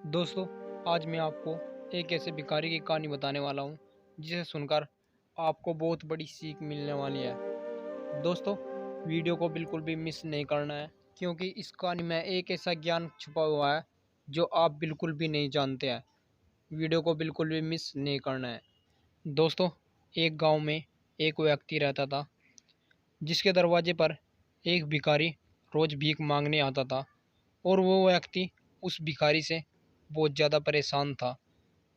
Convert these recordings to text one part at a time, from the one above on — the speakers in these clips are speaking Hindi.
दोस्तों, आज मैं आपको एक ऐसे भिखारी की कहानी बताने वाला हूँ जिसे सुनकर आपको बहुत बड़ी सीख मिलने वाली है। दोस्तों, वीडियो को बिल्कुल भी मिस नहीं करना है क्योंकि इस कहानी में एक ऐसा ज्ञान छुपा हुआ है जो आप बिल्कुल भी नहीं जानते हैं। वीडियो को बिल्कुल भी मिस नहीं करना है। दोस्तों, एक गांव में एक व्यक्ति रहता था जिसके दरवाजे पर एक भिखारी रोज़ भीख मांगने आता था और वो व्यक्ति उस भिखारी से बहुत ज़्यादा परेशान था।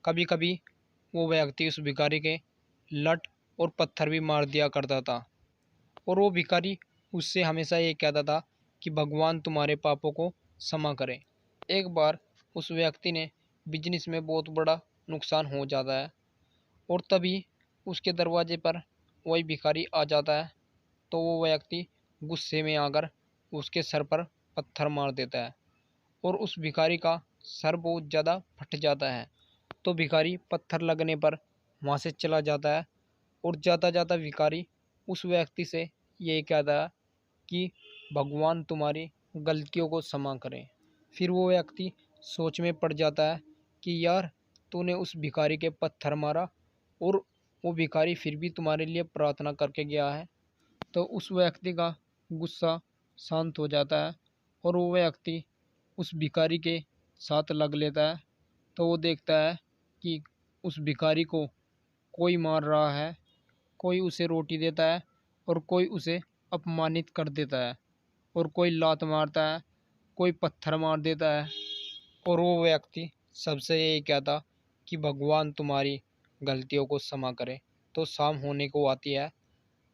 कभी कभी वो व्यक्ति उस भिखारी के लठ और पत्थर भी मार दिया करता था और वो भिखारी उससे हमेशा ये कहता था कि भगवान तुम्हारे पापों को क्षमा करे। एक बार उस व्यक्ति ने बिजनेस में बहुत बड़ा नुकसान हो जाता है और तभी उसके दरवाजे पर वही भिखारी आ जाता है। तो वो व्यक्ति गुस्से में आकर उसके सर पर पत्थर मार देता है और उस भिखारी का सर बहुत ज़्यादा फट जाता है। तो भिखारी पत्थर लगने पर वहाँ से चला जाता है और जाता जाता भिखारी उस व्यक्ति से ये कहता है कि भगवान तुम्हारी गलतियों को क्षमा करे। फिर वो व्यक्ति सोच में पड़ जाता है कि यार, तूने उस भिखारी के पत्थर मारा और वो भिखारी फिर भी तुम्हारे लिए प्रार्थना करके गया है। तो उस व्यक्ति का गुस्सा शांत हो जाता है और वो व्यक्ति उस भिखारी के साथ लग लेता है। तो वो देखता है कि उस भिखारी को कोई मार रहा है, कोई उसे रोटी देता है और कोई उसे अपमानित कर देता है और कोई लात मारता है, कोई पत्थर मार देता है। और वो व्यक्ति सबसे यही कहता कि भगवान तुम्हारी गलतियों को क्षमा करे। तो शाम होने को आती है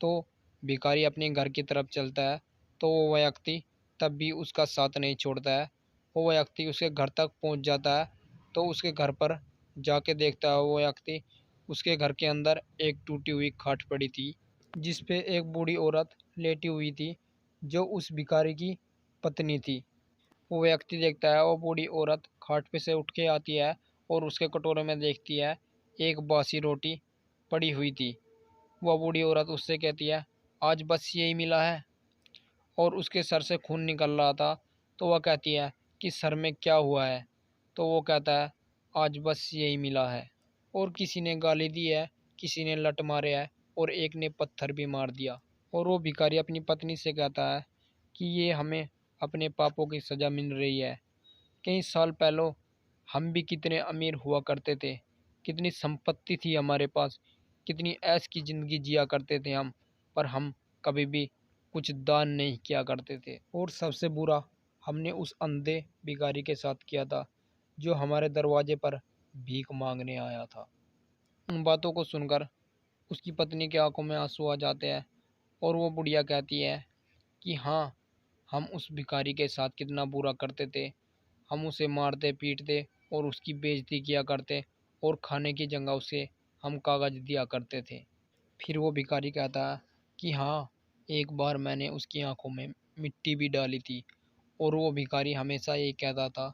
तो भिखारी अपने घर की तरफ चलता है। तो वो व्यक्ति तब भी उसका साथ नहीं छोड़ता है। वो व्यक्ति उसके घर तक पहुंच जाता है। तो उसके घर पर जाके देखता है वो व्यक्ति, उसके घर के अंदर एक टूटी हुई खाट पड़ी थी जिस पे एक बूढ़ी औरत लेटी हुई थी जो उस भिखारी की पत्नी थी। वो व्यक्ति देखता है वो बूढ़ी औरत खाट पे से उठ के आती है और उसके कटोरे में देखती है एक बासी रोटी पड़ी हुई थी। वह बूढ़ी औरत उससे कहती है, आज बस यही मिला है। और उसके सर से खून निकल रहा था। तो वह कहती है कि सर में क्या हुआ है। तो वो कहता है, आज बस यही मिला है। और किसी ने गाली दी है, किसी ने लत मारे है और एक ने पत्थर भी मार दिया। और वो भिखारी अपनी पत्नी से कहता है कि ये हमें अपने पापों की सज़ा मिल रही है। कई साल पहले हम भी कितने अमीर हुआ करते थे, कितनी संपत्ति थी हमारे पास, कितनी ऐश की ज़िंदगी जिया करते थे हम, पर हम कभी भी कुछ दान नहीं किया करते थे। और सबसे बुरा हमने उस अंधे भिखारी के साथ किया था जो हमारे दरवाजे पर भीख मांगने आया था। उन बातों को सुनकर उसकी पत्नी की आंखों में आंसू आ जाते हैं और वो बुढ़िया कहती है कि हाँ, हम उस भिखारी के साथ कितना बुरा करते थे। हम उसे मारते पीटते और उसकी बेइज्जती किया करते और खाने की जगह उसे हम कागज दिया करते थे। फिर वो भिखारी कहता है कि हाँ, एक बार मैंने उसकी आंखों में मिट्टी भी डाली थी और वो भिखारी हमेशा ये कहता था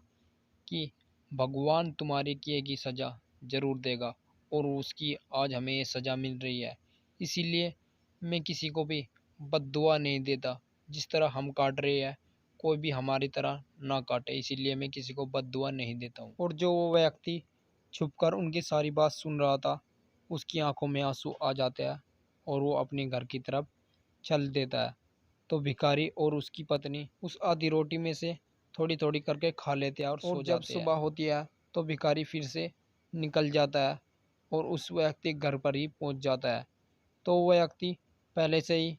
कि भगवान तुम्हारी किए की सज़ा ज़रूर देगा और उसकी आज हमें ये सज़ा मिल रही है। इसीलिए मैं किसी को भी बद्दुआ नहीं देता। जिस तरह हम काट रहे हैं, कोई भी हमारी तरह ना काटे, इसीलिए मैं किसी को बद्दुआ नहीं देता हूँ। और जो वो व्यक्ति छुपकर उनकी सारी बात सुन रहा था, उसकी आंखों में आंसू आ जाते हैं और वो अपने घर की तरफ चल देता है। तो भिखारी और उसकी पत्नी उस आधी रोटी में से थोड़ी थोड़ी करके खा लेते हैं और सो जाते हैं। जब सुबह होती है तो भिखारी फिर से निकल जाता है और उस व्यक्ति घर पर ही पहुंच जाता है। तो वो व्यक्ति पहले से ही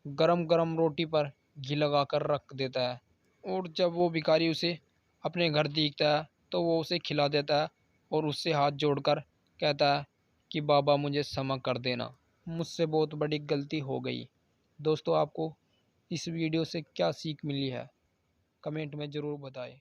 गरम गरम रोटी पर घी लगाकर रख देता है और जब वो भिखारी उसे अपने घर देखता है तो वो उसे खिला देता है और उससे हाथ जोड़कर कहता है कि बाबा, मुझे क्षमा कर देना, मुझसे बहुत बड़ी गलती हो गई। दोस्तों, आपको इस वीडियो से क्या सीख मिली है, कमेंट में ज़रूर बताएं।